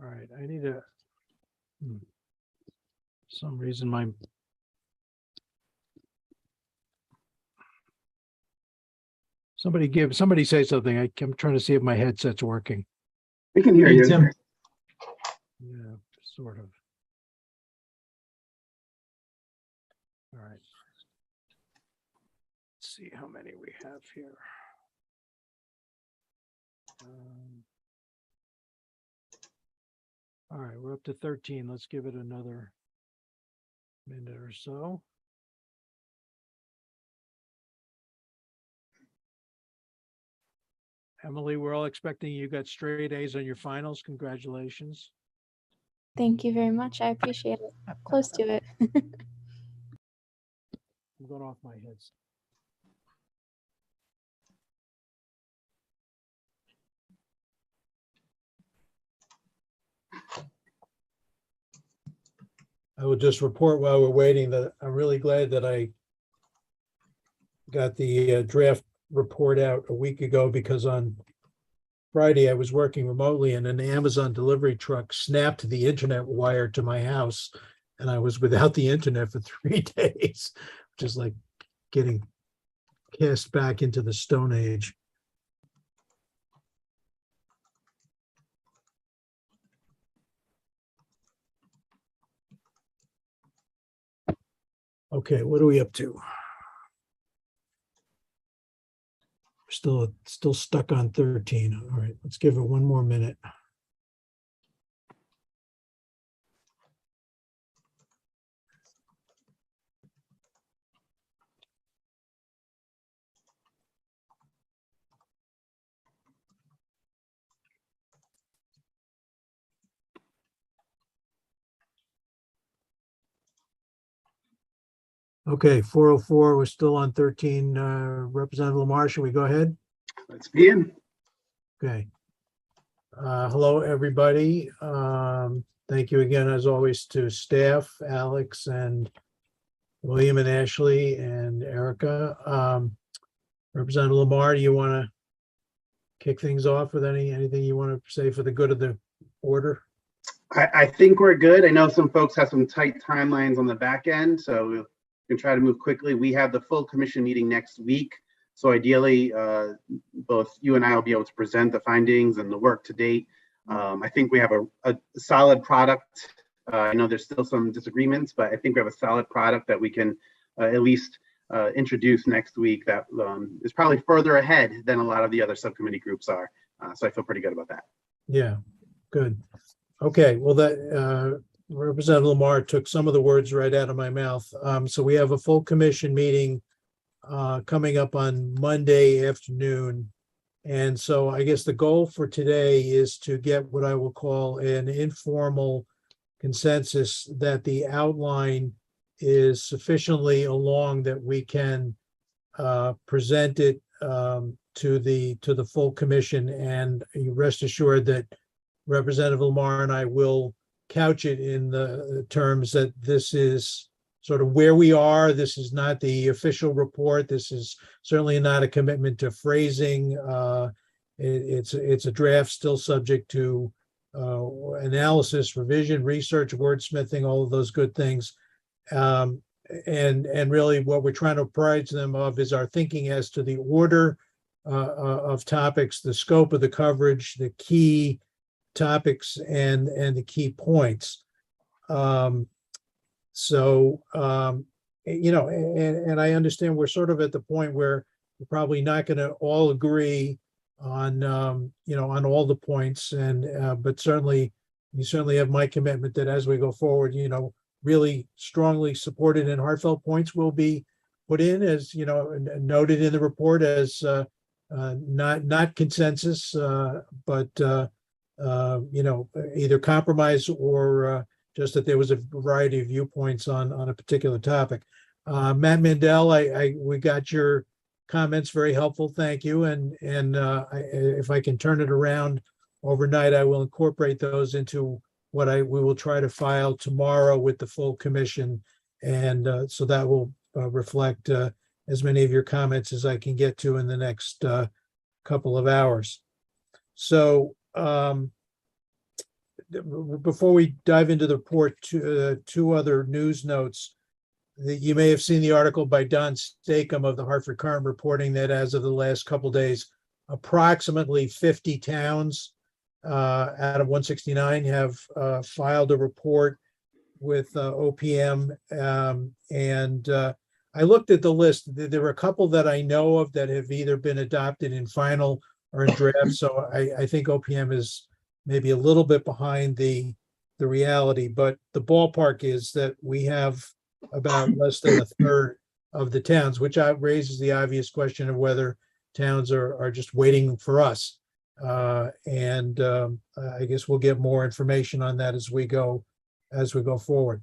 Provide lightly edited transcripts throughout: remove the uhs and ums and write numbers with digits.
right, I need a, some reason somebody say something. I'm trying to see if my headset's working. We can hear Hey, you. Tim. Yeah, sort of. All right. Let's see how many we have here. All right, we're up to 13. Let's give it another minute or so. Emily, we're all expecting you got straight A's on your finals. Congratulations. Thank you very much. I appreciate it. Close to it. I'm going off my heads. I will just report while we're waiting that I'm really glad that I got the draft report out a week ago, because on Friday I was working remotely and an Amazon delivery truck snapped the internet wire to my house, and I was without the internet for 3 days, just like getting cast back into the Stone Age. Okay, what are we up to? We're still stuck on 13. All right, let's give it one more minute. Okay, 404, we're still on 13. Representative Lamar, should we go ahead? Let's begin. Okay. Hello, everybody. Thank you again, as always, to staff, Alex and William and Ashley and Erica. Representative Lamar, do you want to kick things off with anything you want to say for the good of the order? I think we're good. I know some folks have some tight timelines on the back end, so we can try to move quickly. We have the full commission meeting next week. So ideally, both you and I will be able to present the findings and the work to date. I think we have a solid product. I know there's still some disagreements, but I think we have a solid product that we can at least introduce next week that is probably further ahead than a lot of the other subcommittee groups are. So I feel pretty good about that. Yeah, good. Okay, well, that Representative Lamar took some of the words right out of my mouth. So we have a full commission meeting coming up on Monday afternoon. And so I guess the goal for today is to get what I will call an informal consensus that the outline is sufficiently along that we can present it to the full commission. And you rest assured that Representative Lamar and I will couch it in the terms that this is sort of where we are. This is not the official report. This is certainly not a commitment to phrasing. It's a draft still subject to analysis, revision, research, wordsmithing, all of those good things. And really what we're trying to apprise them of is our thinking as to the order of topics, the scope of the coverage, the key topics and the key points. You know, and I understand we're sort of at the point where we're probably not going to all agree on, you know, on all the points. And, but certainly, you certainly have my commitment that as we go forward, you know, really strongly supported and heartfelt points will be put in as, you know, noted in the report as not consensus, but you know, either compromise or just that there was a variety of viewpoints on a particular topic. Matt Mandel, we got your comments, very helpful. Thank you. And if I can turn it around overnight, I will incorporate those into what we will try to file tomorrow with the full commission. And so that will reflect as many of your comments as I can get to in the next couple of hours. So before we dive into the report, two other news notes. You may have seen the article by Don Stakem of the Hartford Courant reporting that as of the last couple days, approximately 50 towns out of 169 have filed a report with OPM. And I looked at the list. There were a couple that I know of that have either been adopted in final or in draft. So I think OPM is maybe a little bit behind the reality, but the ballpark is that we have about less than a third of the towns, which raises the obvious question of whether towns are just waiting for us. And I guess we'll get more information on that as we go forward.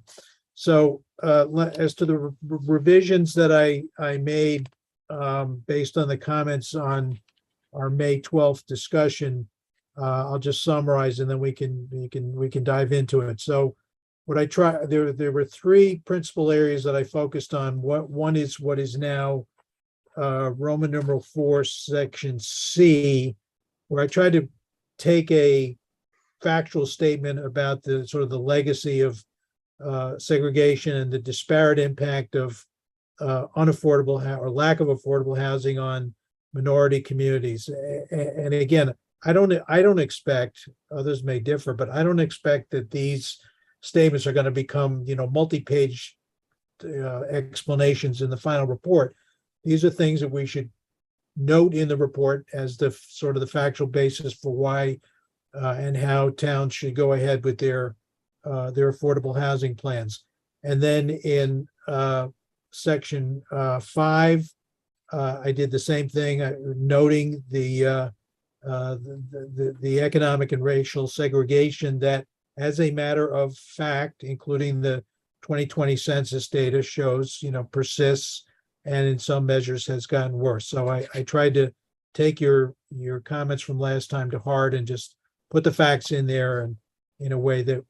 So as to the revisions that I made based on the comments on our May 12th discussion, I'll just summarize and then we can dive into it. So what I try, there were three principal areas that I focused on. One is what is now Roman numeral 4, section C, where I tried to take a factual statement about the sort of the legacy of segregation and the disparate impact of unaffordable or lack of affordable housing on minority communities. And again, I don't expect, others may differ, but I don't expect that these statements are going to become, multi-page explanations in the final report. These are things that we should note in the report as the sort of the factual basis for why and how towns should go ahead with their affordable housing plans. And then in section 5, I did the same thing, noting the economic and racial segregation that, as a matter of fact, including the 2020 census data shows, persists and in some measures has gotten worse. So I tried to take your comments from last time to heart and just put the facts in there and in a way that,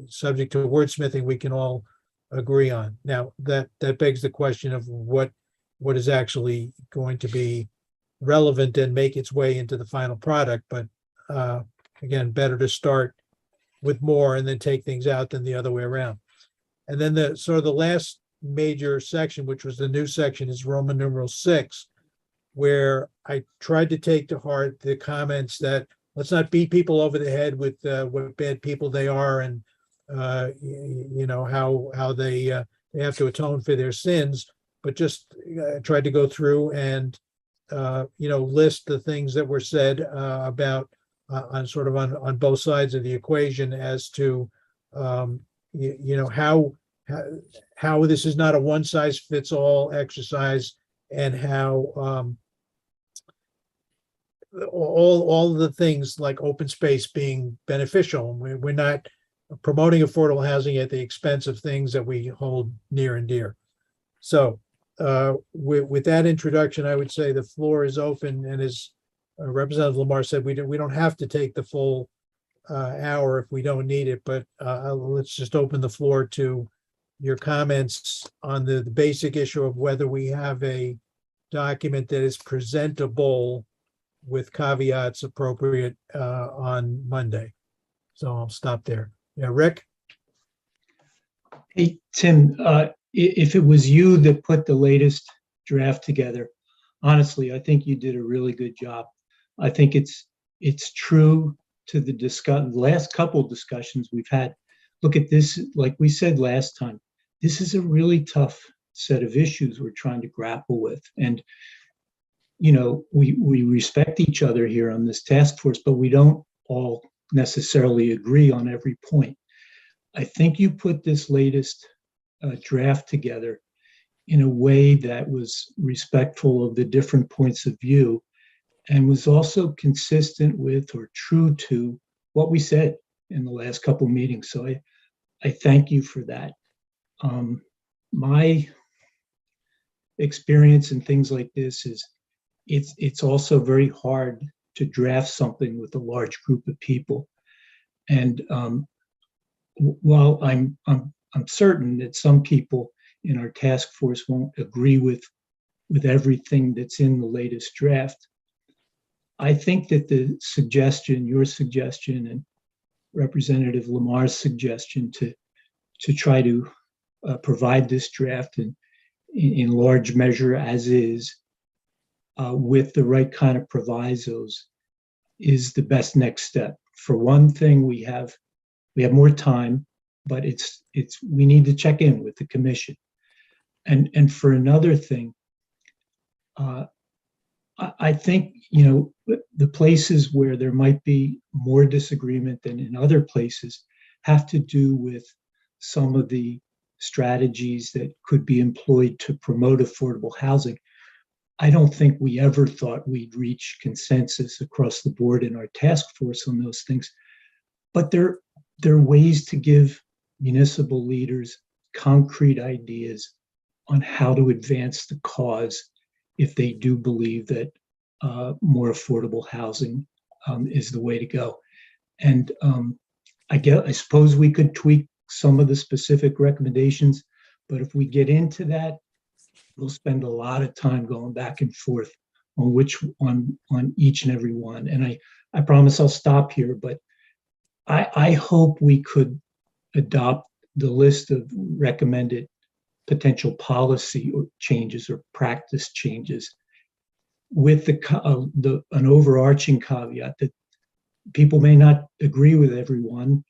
subject to wordsmithing, we can all agree on. Now, that begs the question of what is actually going to be relevant and make its way into the final product. But again, better to start with more and then take things out than the other way around. And then the sort of the last major section, which was the new section, is Roman numeral 6, where I tried to take to heart the comments that let's not beat people over the head with what bad people they are and how they have to atone for their sins, but just tried to go through and list the things that were said about on both sides of the equation as to how this is not a one size fits all exercise, and how all the things like open space being beneficial. We're not promoting affordable housing at the expense of things that we hold near and dear. So with that introduction, I would say the floor is open, and as Representative Lamar said, we don't have to take the full hour if we don't need it, but let's just open the floor to your comments on the basic issue of whether we have a document that is presentable with caveats appropriate on Monday. So I'll stop there. Yeah, Rick? Hey, Tim, if it was you that put the latest draft together, honestly, I think you did a really good job. I think it's true to the last couple of discussions we've had. Look at this, like we said last time, this is a really tough set of issues we're trying to grapple with. And, we respect each other here on this task force, but we don't all necessarily agree on every point. I think you put this latest draft together in a way that was respectful of the different points of view and was also consistent with or true to what we said in the last couple of meetings. So I thank you for that. My experience in things like this is it's also very hard to draft something with a large group of people. And while I'm certain that some people in our task force won't agree with everything that's in the latest draft, I think that your suggestion, and Representative Lamar's suggestion to try to provide this draft in large measure as is, with the right kind of provisos, is the best next step. For one thing, we have more time, but we need to check in with the commission. And for another thing, I think, the places where there might be more disagreement than in other places have to do with some of the strategies that could be employed to promote affordable housing. I don't think we ever thought we'd reach consensus across the board in our task force on those things, but there are ways to give municipal leaders concrete ideas on how to advance the cause if they do believe that more affordable housing is the way to go. And I suppose we could tweak some of the specific recommendations, but if we get into that, we'll spend a lot of time going back and forth on each and every one. And I promise I'll stop here, but I hope we could adopt the list of recommended potential policy or changes or practice changes with an overarching caveat that people may not agree with everyone,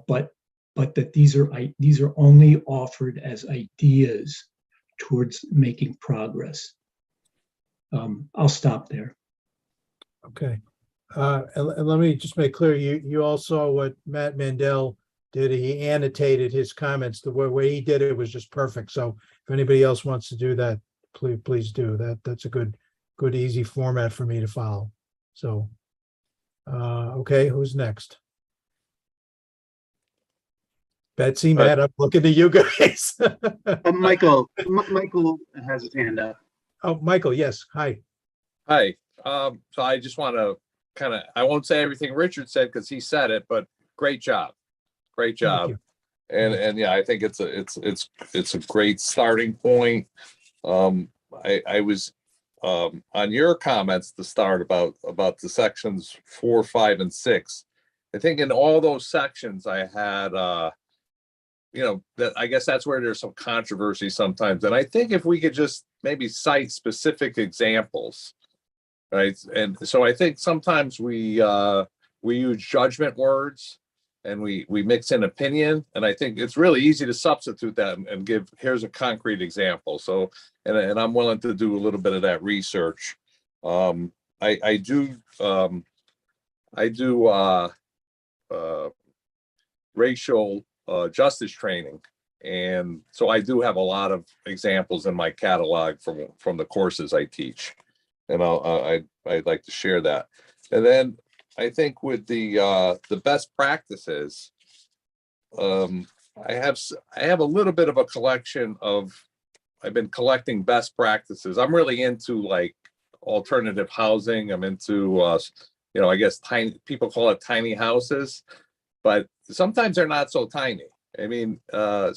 but that these are only offered as ideas towards making progress. I'll stop there. Okay. And let me just make clear, you all saw what Matt Mandel did. He annotated his comments. The way he did it was just perfect. So if anybody else wants to do that, please do that. That's a good, easy format for me to follow. So, okay, who's next? Betsy, Matt, I'm looking to you guys. Michael has his hand up. Oh, Michael, yes. Hi. Hi. So I just want to I won't say everything Richard said because he said it, but great job. Great job. you. And yeah, I think it's a great starting point. I was on your comments to start about the sections 4, 5, and 6. I think in all those sections I had that I guess that's where there's some controversy sometimes. And I think if we could just maybe cite specific examples, right? And so I think sometimes we use judgment words and we mix in opinion. And I think it's really easy to substitute that and give, here's a concrete example. So, and I'm willing to do a little bit of that research. I do racial justice training. And so I do have a lot of examples in my catalog from the courses I teach. And I'd like to share that. And then I think with the best practices, I have a little bit of a collection of, I've been collecting best practices. I'm really into like alternative housing. I'm into, I guess people call it tiny houses, but sometimes they're not so tiny. I mean, but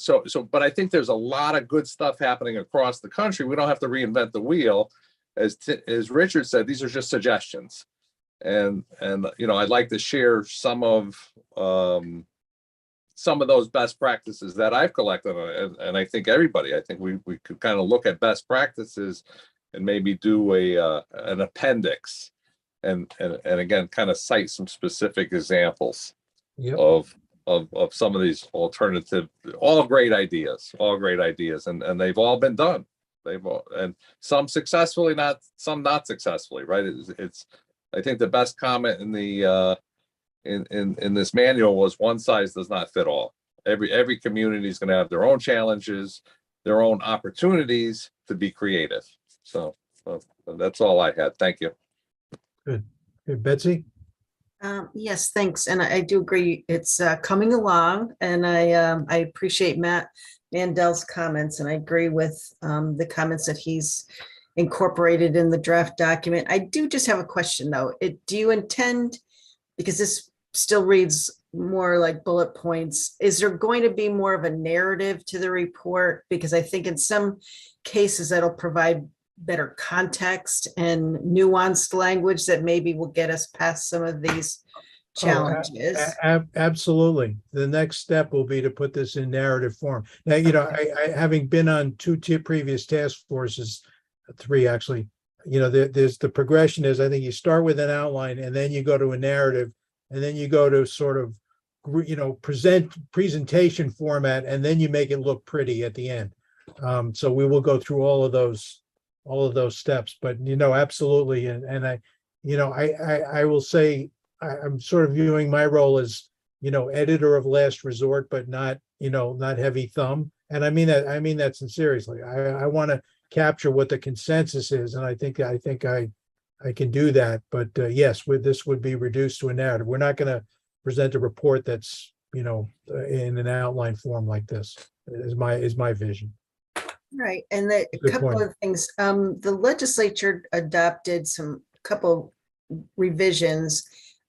I think there's a lot of good stuff happening across the country. We don't have to reinvent the wheel. As Richard said, these are just suggestions. And I'd like to share some of those best practices that I've collected. And I think I think we could kind of look at best practices and maybe do an appendix and again, kind of cite some specific examples. Yep. Of some of these alternative, all great ideas, and they've all been done. And some successfully, some not successfully, right? I think the best comment in the in this manual was one size does not fit all. Every community is going to have their own challenges, their own opportunities to be creative. So that's all I had. Thank you. Good. Betsy? Yes, thanks. And I do agree. It's coming along, and I appreciate Matt Mandel's comments, and I agree with the comments that he's incorporated in the draft document. I do just have a question though. Do you intend, because this still reads more like bullet points, is there going to be more of a narrative to the report? Because I think in some cases that'll provide better context and nuanced language that maybe will get us past some of these challenges. Absolutely. The next step will be to put this in narrative form. Now, I having been on two previous task forces, three actually, there's the progression is, I think you start with an outline and then you go to a narrative and then you go to sort of, presentation format, and then you make it look pretty at the end. So we will go through all of those steps, but absolutely. And I will say, I'm sort of viewing my role as, editor of last resort, but not heavy thumb. And I mean that sincerely. I want to capture what the consensus is. And I think I can do that. But yes, this would be reduced to a narrative. We're not going to present a report that's, in an outline form like this is my vision. Right, and a Good couple point. of things, the legislature adopted couple revisions,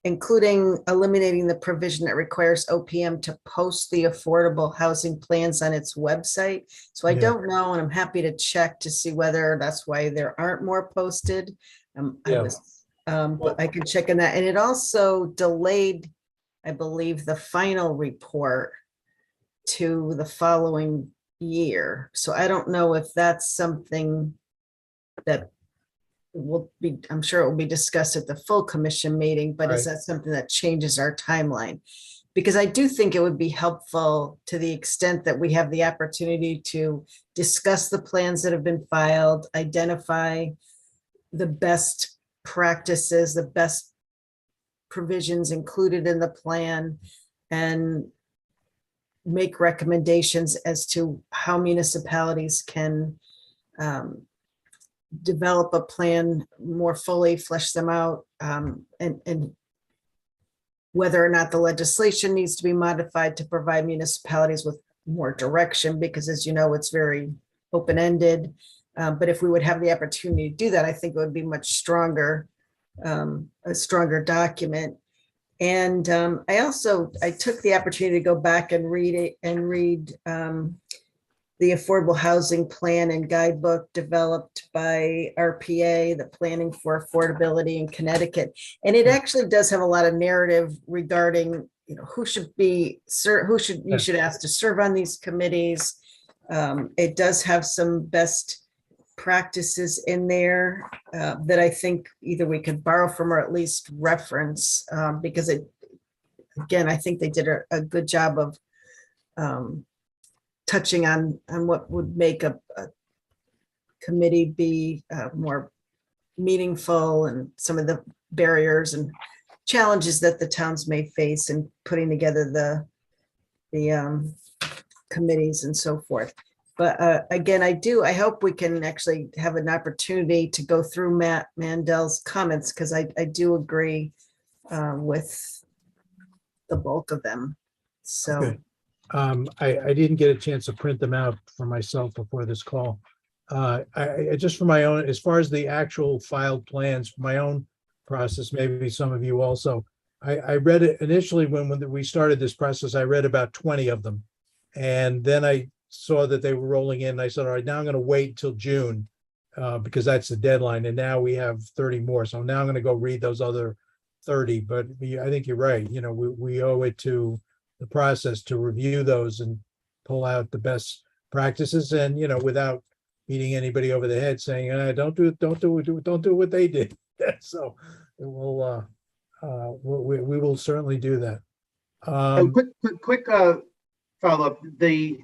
including eliminating the provision that requires OPM to post the affordable housing plans on its website. So I Yeah. don't know, and I'm happy to check to see whether that's why there aren't more posted. Yeah. But I can check on that, and it also delayed, I believe, the final report to the following year. So I don't know if that's something that will be, I'm sure it will be discussed at the full commission meeting, but is Right. that something that changes our timeline? Because I do think it would be helpful to the extent that we have the opportunity to discuss the plans that have been filed, identify the best practices, the best provisions included in the plan, and make recommendations as to how municipalities can develop a plan more fully, flesh them out, and whether or not the legislation needs to be modified to provide municipalities with more direction, because as you know, it's very open-ended. But if we would have the opportunity to do that, I think it would be much stronger, a stronger document. And I took the opportunity to go back and read the Affordable Housing Plan and Guidebook developed by RPA, the Planning for Affordability in Connecticut. And it actually does have a lot of narrative regarding, who should you should ask to serve on these committees. It does have some best practices in there that I think either we could borrow from or at least reference, because again, I think they did a good job of touching on what would make a committee be more meaningful, and some of the barriers and challenges that the towns may face in putting together the committees and so forth. But again, I hope we can actually have an opportunity to go through Matt Mandel's comments, because I do agree with the bulk of them. So, Okay. I didn't get a chance to print them out for myself before this call. I just for my own, as far as the actual filed plans, for my own process, maybe some of you also, I read it initially when we started this process, I read about 20 of them. And then I saw that they were rolling in. I said, all right, now I'm going to wait till June because that's the deadline. And now we have 30 more. So now I'm going to go read those other 30. But I think you're right. We owe it to the process to review those and pull out the best practices, and without beating anybody over the head saying, don't do what they did. So we'll we will certainly do that. Quick follow-up. The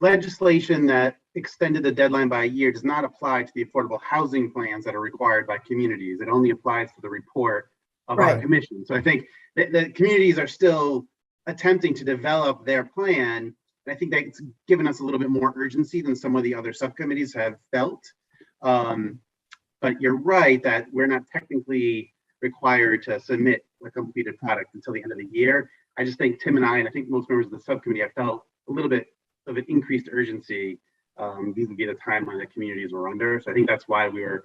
legislation that extended the deadline by a year does not apply to the affordable housing plans that are required by communities. It only applies to the report of our Right. commission. So I think the communities are still attempting to develop their plan. And I think that's given us a little bit more urgency than some of the other subcommittees have felt. But you're right that we're not technically required to submit a completed product until the end of the year. I just think Tim and I think most members of the subcommittee have felt a little bit of an increased urgency vis-a-vis the timeline that communities were under. So I think that's why we were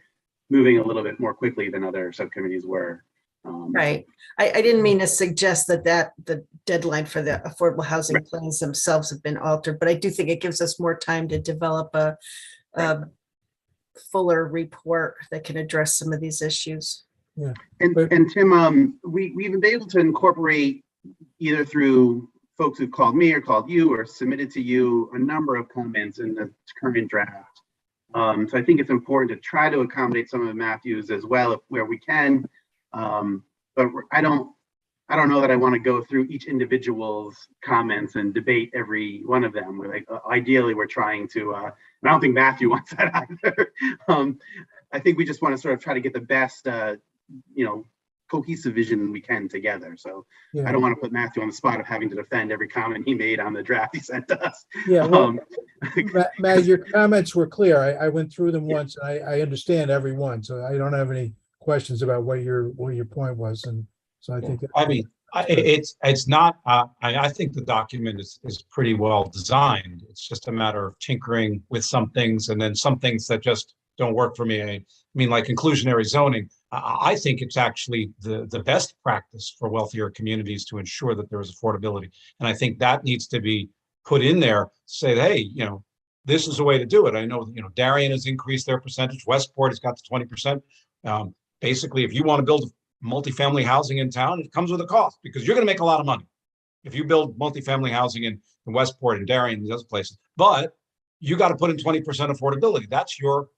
moving a little bit more quickly than other subcommittees were. right. I didn't mean to suggest that the deadline for the affordable housing plans themselves have been altered, but I do think it gives us more time to develop a fuller report that can address some of these issues. And Tim, we've been able to incorporate either through folks who've called me or called you or submitted to you a number of comments in the current draft. So I think it's important to try to accommodate some of Matthew's as well where we can. But I don't know that I want to go through each individual's comments and debate every one of them. We're ideally, we're trying to, I don't think Matthew wants that either. I think we just want to sort of try to get the best, cohesive vision we can together. So I don't want to put Matthew on the spot of having to defend every comment he made on the draft he sent to us. Yeah, well, Matt, your comments were clear. I went through them once. I understand every one, so I don't have any questions about what your point was. And so I think it's not. I think the document is pretty well designed. It's just a matter of tinkering with some things, and then some things that just don't work for me. I mean, like inclusionary zoning. I think it's actually the best practice for wealthier communities to ensure that there is affordability. And I think that needs to be put in there, say, hey, this is the way to do it. I know, Darien has increased their percentage. Westport has got to 20%. Basically, if you want to build multifamily housing in town, it comes with a cost because you're going to make a lot of money if you build multifamily housing in Westport and Darien and these other places. But you got to put in 20% affordability. That's your,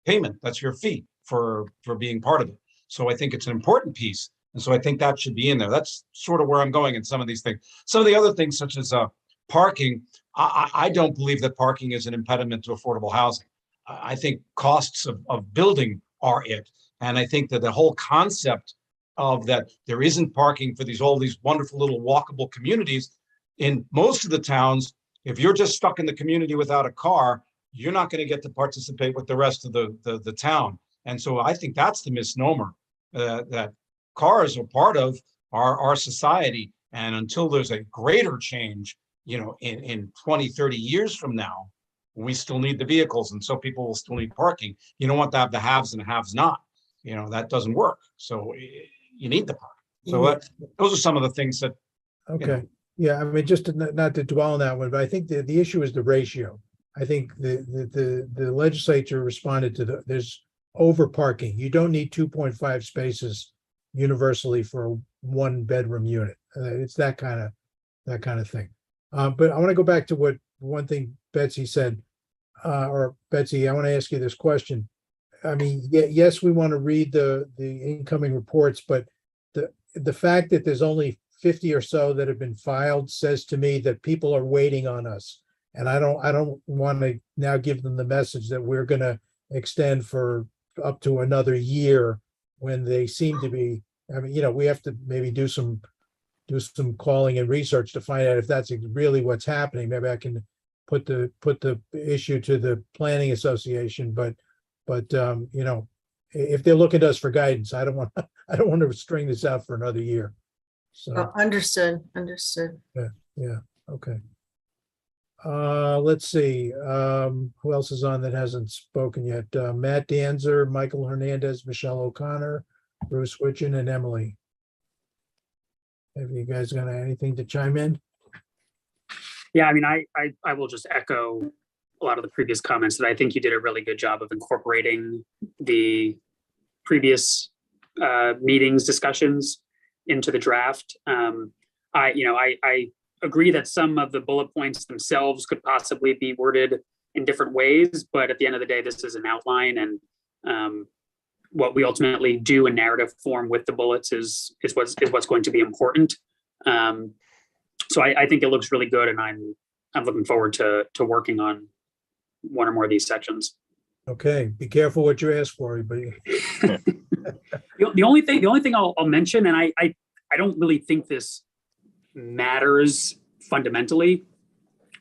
payment. That's your fee for being part of it. So I think it's an important piece. And so I think that should be in there. That's sort of where I'm going in some of these things. Some of the other things, such as parking, I don't believe that parking is an impediment to affordable housing. I think costs of building are it. And I think that the whole concept of that there isn't parking for all these wonderful little walkable communities in most of the towns, if you're just stuck in the community without a car, you're not going to get to participate with the rest of the town. And so I think that's the misnomer, that cars are part of our society. And until there's a greater change, in 20, 30 years from now, we still need the vehicles. And so people will still need parking. You don't want to have the haves and the haves not. That doesn't work. So you need the park. So those are some of the things that. Okay. Yeah. I mean, just not to dwell on that one, but I think the issue is the ratio. I think the legislature responded to there's over parking. You don't need 2.5 spaces universally for a 1-bedroom unit. It's that kind of thing. But I want to go back to one thing Betsy said, or Betsy, I want to ask you this question. I mean, yes, we want to read the incoming reports, but the fact that there's only 50 or so that have been filed says to me that people are waiting on us. And I don't want to now give them the message that we're going to extend for up to another year when they seem to be. I mean, we have to maybe do some calling and research to find out if that's really what's happening. Maybe I can put the issue to the planning association, but if they're looking to us for guidance, I don't want to string this out for another year. So Understood. yeah. Okay. Let's see. Who else is on that hasn't spoken yet? Matt Danzer, Michael Hernandez, Michelle O'Connor, Bruce Witchen, and Emily. Have you guys got anything to chime in? Yeah, I mean, I will just echo a lot of the previous comments that I think you did a really good job of incorporating the previous meetings, discussions into the draft. I agree that some of the bullet points themselves could possibly be worded in different ways, but at the end of the day, this is an outline, and what we ultimately do in narrative form with the bullets is what's going to be important. So I think it looks really good, and I'm looking forward to working on one or more of these sections. Okay, be careful what you ask for, everybody. The only thing I'll mention, and I don't really think this matters fundamentally,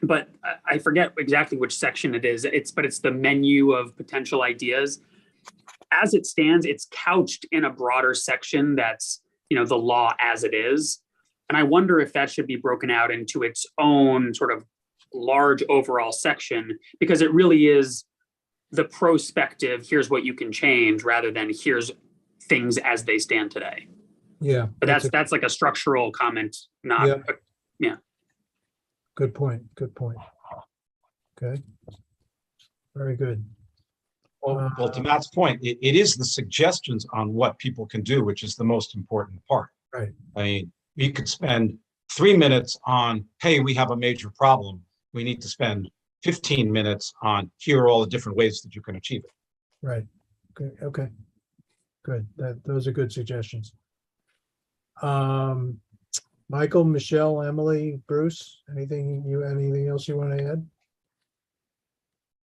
but I forget exactly which section it is. It's the menu of potential ideas. As it stands, it's couched in a broader section that's, the law as it is. And I wonder if that should be broken out into its own sort of large overall section, because it really is the prospective, here's what you can change, rather than here's things as they stand today. Yeah. But that's like a structural comment, not yeah. Good point. Okay. Very good. Well, to Matt's point, it is the suggestions on what people can do, which is the most important part. Right. I mean, we could spend 3 minutes on, hey, we have a major problem. We need to spend 15 minutes on, here are all the different ways that you can achieve it. Right. Okay. Good. Those are good suggestions. Michael, Michelle, Emily, Bruce, anything else you want to add?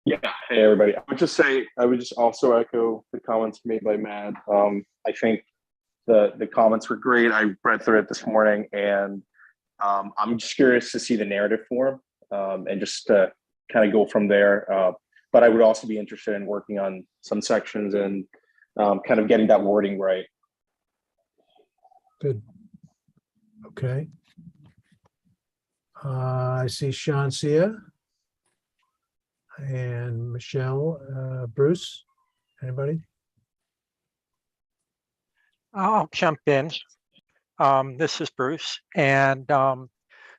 Yeah, hey everybody. I would just also echo the comments made by Matt. I think the comments were great. I read through it this morning, and I'm just curious to see the narrative form and just to kind of go from there. But I would also be interested in working on some sections and kind of getting that wording right. Good. Okay. I see Sean Sia and Michelle, Bruce, anybody? I'll jump in. This is Bruce. And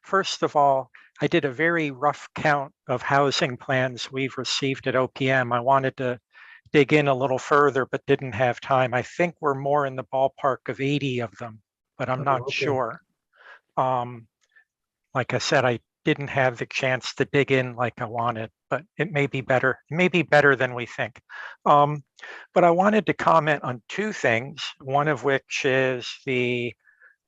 first of all, I did a very rough count of housing plans we've received at OPM. I wanted to dig in a little further, but didn't have time. I think we're more in the ballpark of 80 of them, but I'm not okay. sure. Like I said, I didn't have the chance to dig in like I wanted, but it may be better. It may be better than we think. But I wanted to comment on two things, one of which is the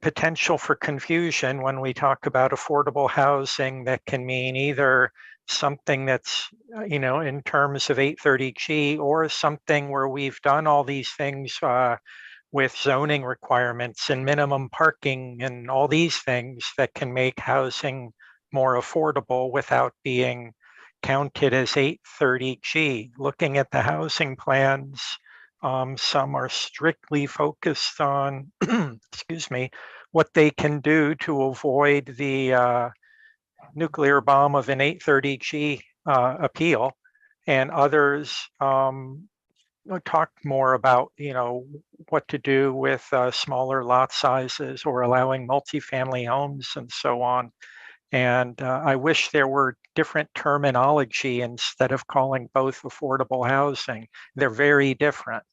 potential for confusion when we talk about affordable housing that can mean either something that's, in terms of 830G or something where we've done all these things with zoning requirements and minimum parking and all these things that can make housing more affordable without being counted as 830G. Looking at the housing plans, some are strictly focused on, excuse me, what they can do to avoid the nuclear bomb of an 830G appeal, and others talk more about, what to do with smaller lot sizes or allowing multifamily homes and so on. And I wish there were different terminology instead of calling both affordable housing. They're very different.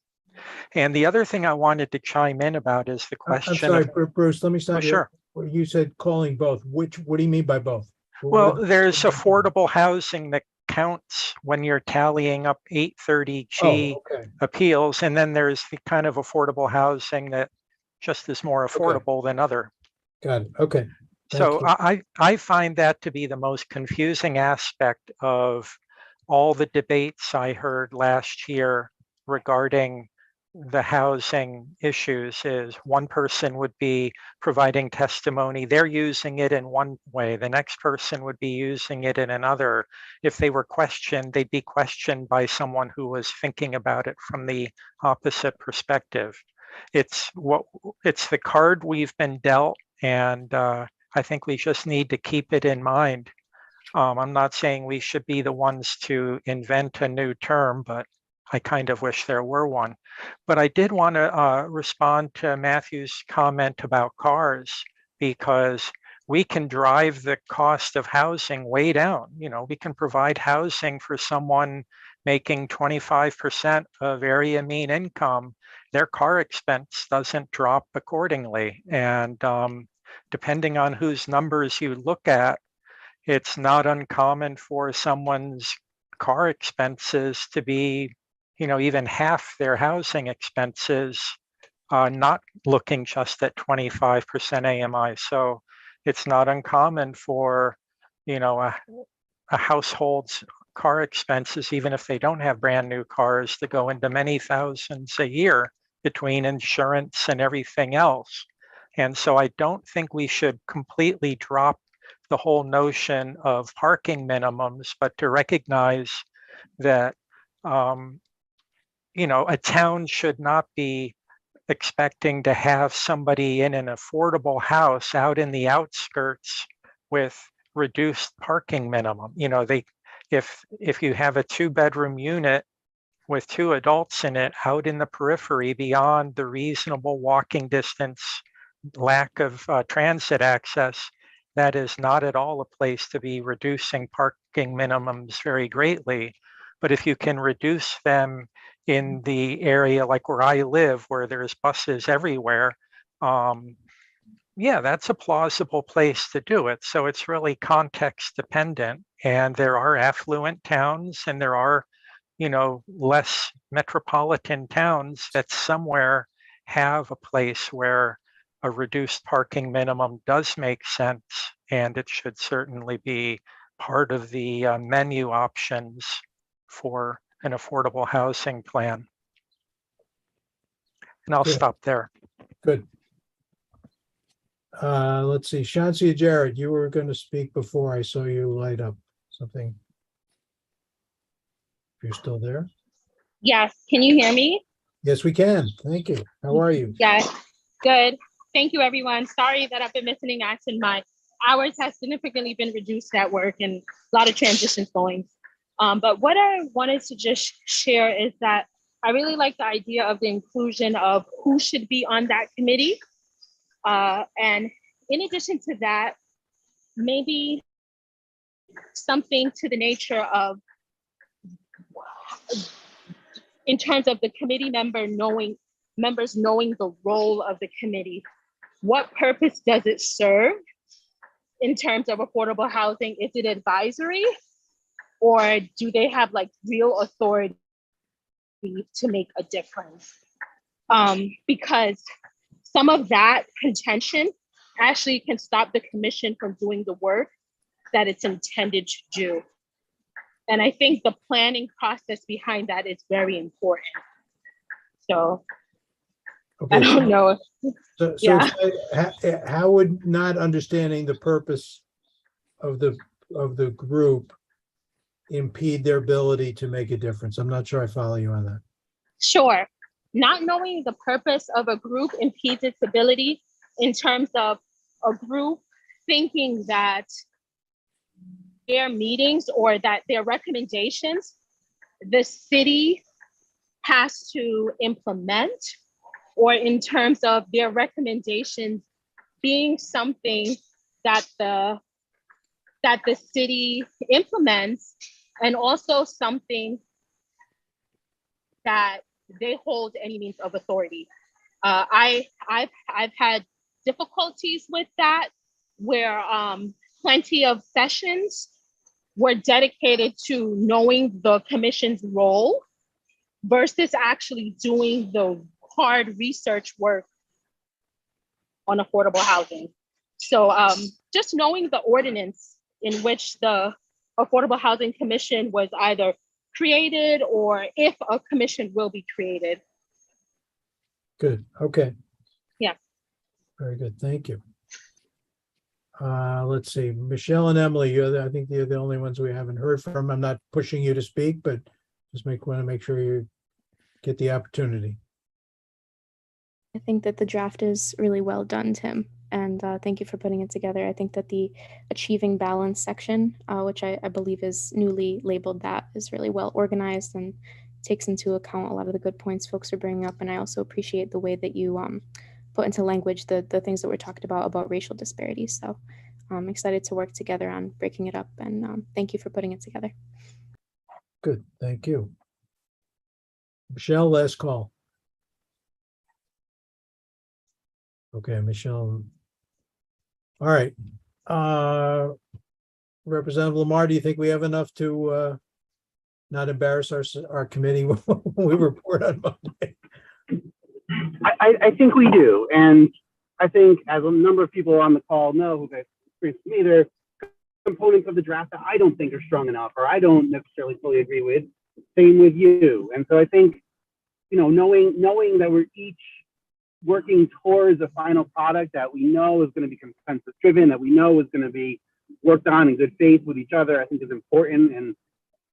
And the other thing I wanted to chime in about is the question. I'm sorry, Bruce, let me stop you. Sure. You said calling both. What do you mean by both? Well, there's affordable housing that counts when you're tallying up 830G appeals. And then there's the kind of affordable housing that just is more affordable than other. Got it. Okay. So I find that to be the most confusing aspect of all the debates I heard last year regarding the housing issues. Is one person would be providing testimony, they're using it in one way, the next person would be using it in another. If they were questioned, they'd be questioned by someone who was thinking about it from the opposite perspective. It's the card we've been dealt, and I think we just need to keep it in mind. I'm not saying we should be the ones to invent a new term, but I kind of wish there were one. But I did want to respond to Matthew's comment about cars, because we can drive the cost of housing way down. We can provide housing for someone making 25% of area mean income. Their car expense doesn't drop accordingly. And depending on whose numbers you look at, it's not uncommon for someone's car expenses to be, even half their housing expenses, not looking just at 25% AMI. So it's not uncommon for, a household's car expenses, even if they don't have brand new cars, to go into many thousands a year between insurance and everything else. And so I don't think we should completely drop the whole notion of parking minimums, but to recognize that, a town should not be expecting to have somebody in an affordable house out in the outskirts with reduced parking minimum. If you have a 2-bedroom unit with 2 adults in it out in the periphery beyond the reasonable walking distance, lack of transit access, that is not at all a place to be reducing parking minimums very greatly. But if you can reduce them in the area like where I live, where there's buses everywhere, yeah, that's a plausible place to do it. So it's really context dependent. And there are affluent towns and there are, less metropolitan towns that somewhere have a place where a reduced parking minimum does make sense. And it should certainly be part of the menu options for an affordable housing plan. And I'll Good. stop there. Good. Let's see, Shansia Jared, you were going to speak before I saw you light up something. If you're still there. Yes, can you hear me? Yes, we can. Thank you. How are you? Yes, good. Thank you, everyone. Sorry that I've been missing in action. My hours have significantly been reduced at work and a lot of transitions going. But what I wanted to just share is that I really like the idea of the inclusion of who should be on that committee. And in addition to that, maybe something to the nature of, in terms of the committee members knowing the role of the committee, what purpose does it serve in terms of affordable housing? Is it advisory, or do they have like real authority to make a difference? Because some of that contention actually can stop the commission from doing the work that it's intended to do. And I think the planning process behind that is very important. So I don't know. So Yeah. how would not understanding the purpose of the group impede their ability to make a difference? I'm not sure I follow you on that. Sure. Not knowing the purpose of a group impedes its ability in terms of a group thinking that their meetings or that their recommendations, the city has to implement, or in terms of their recommendations being something that the city implements, and also something that they hold any means of authority. I've had difficulties with that, where plenty of sessions were dedicated to knowing the commission's role versus actually doing the hard research work on affordable housing. So just knowing the ordinance in which the Affordable Housing Commission was either created or if a commission will be created. Good. Okay. Yeah. Very good. Thank you. Let's see, Michelle and Emily, I think you're the only ones we haven't heard from. I'm not pushing you to speak, but just want to make sure you get the opportunity. I think that the draft is really well done, Tim, and thank you for putting it together. I think that the achieving balance section, which I believe is newly labeled that, is really well organized and takes into account a lot of the good points folks are bringing up. And I also appreciate the way that you put into language the things that we're talking about racial disparities. So I'm excited to work together on breaking it up, and thank you for putting it together. Good, thank you. Michelle, last call. Okay, Michelle. All right. Representative Lamar, do you think we have enough to not embarrass our committee when we report on Monday? I think we do. And I think, as a number of people on the call know who've experienced me, there are components of the draft that I don't think are strong enough, or I don't necessarily fully agree with. Same with you. And so I think, knowing that we're each working towards a final product that we know is going to be consensus driven, that we know is going to be worked on in good faith with each other, I think is important. And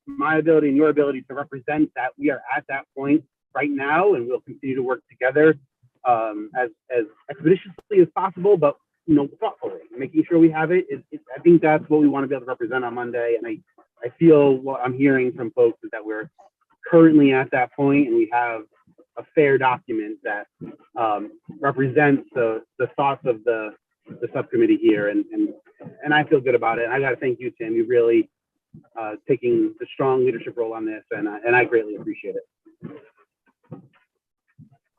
my ability and your ability to represent that we are at that point right now, and we'll continue to work together as expeditiously as possible, but thoughtfully, making sure we have it. I think that's what we want to be able to represent on Monday. And I feel what I'm hearing from folks is that we're currently at that point, and we have a fair document that represents the thoughts of the subcommittee here, and I feel good about it. And I got to thank you, Tim. You really taking the strong leadership role on this, and I greatly appreciate it.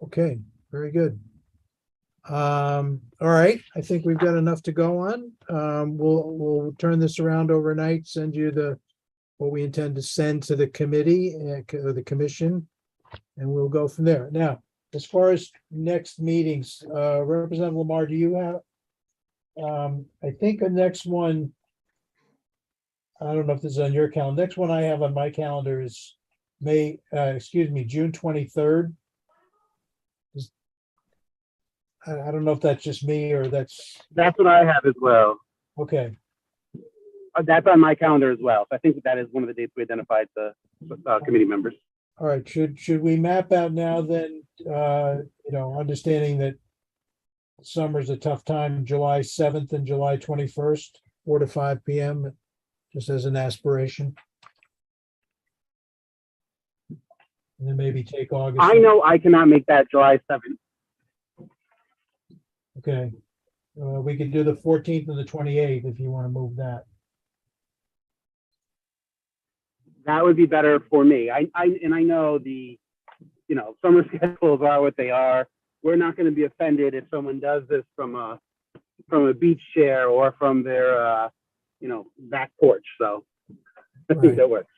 Okay, very good. All right, I think we've got enough to go on. We'll turn this around overnight, send you what we intend to send to the committee, or the commission, and we'll go from there. Now, as far as next meetings, Representative Lamar, do you have? I think the next one, I don't know if this is on your calendar. Next one I have on my calendar is June 23rd. I don't know if that's just me or that's, That's what I have as well. okay. That's on my calendar as well. So I think that is one of the dates we identified the committee members. All right, should we map out now then, understanding that summer's a tough time, July 7th and July 21st, 4 to 5 PM, just as an aspiration? And then maybe take August. I know I cannot make that July 7th. Okay, we could do the 14th and the 28th if you want to move that. That would be better for me. I know the, summer schedules are what they are. We're not going to be offended if someone does this from a beach chair or from their, back porch. So I Right. think that works.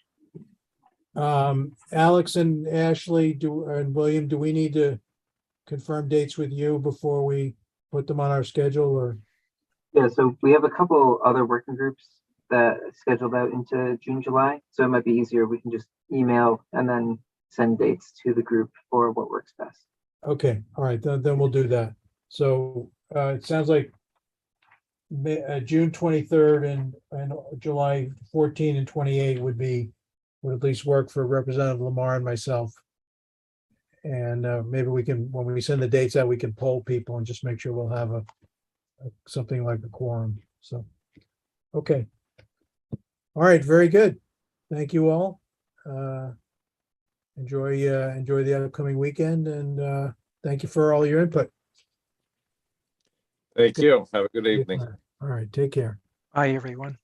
Alex and Ashley and William, do we need to confirm dates with you before we put them on our schedule, or? Yeah, so we have a couple other working groups that scheduled out into June, July. So it might be easier. We can just email and then send dates to the group for what works best. Okay, all right, then we'll do that. So it sounds like June 23rd and July 14 and 28 would at least work for Representative Lamar and myself. And maybe we can, when we send the dates out, we can poll people and just make sure we'll have something like a quorum. So, okay. All right, very good. Thank you all. Enjoy the upcoming weekend, and thank you for all your input. Thank you. Have a good evening. All right, take care. Bye, everyone.